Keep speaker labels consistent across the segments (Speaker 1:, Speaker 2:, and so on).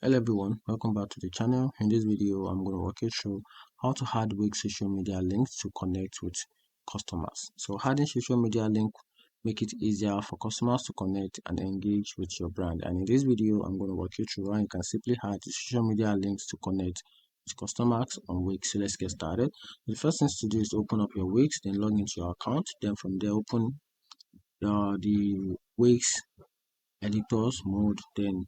Speaker 1: Hello everyone, welcome back to the channel. In this video, I'm going to walk you through how to add weak social media links to connect with customers. So adding social media link make it easier for customers to connect and engage with your brand. And in this video, I'm going to walk you through how you can simply add social media links to connect with customers on Wix. So let's get started. The first thing to do is open up your Wix, then log into your account. Then from there, open the Wix editors mode. Then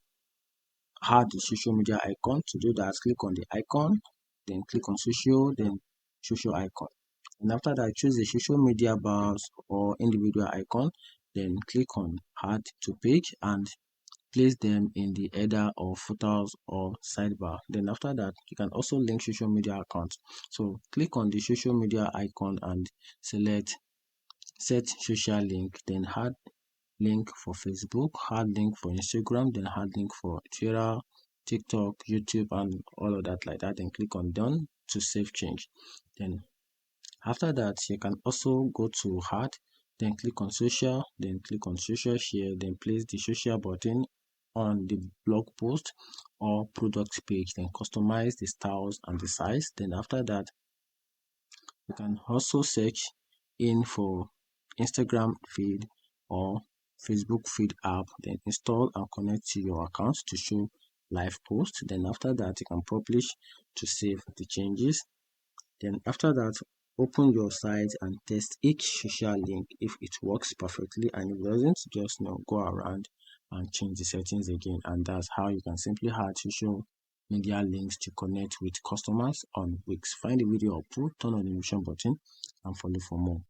Speaker 1: add the social media icon. To do that, click on the icon, then click on social icon. And after that, choose the social media bars or individual icon, then click on add to page and place them in the header or footers or sidebar. Then after that, you can also link social media accounts. So click on the social media icon and select set social link, then add link for Facebook, add link for Instagram, then add link for Twitter, TikTok, YouTube, and all of that like that. Then click on done to save change. Then after that, you can also go to add, then click on social, then click on social share, then place the social button on the blog post or product page, then customize the styles and the size. Then after that, you can also search in for Instagram feed or Facebook feed app, then install and connect to your account to show live posts. Then after that, you can publish to save the changes. Then after that, open your site and test each social link. If it works perfectly and if it doesn't, just go around and change the settings again. And that's how you can simply add social media links to connect with customers on Wix. Find the video approved, turn on the notification button and follow for more.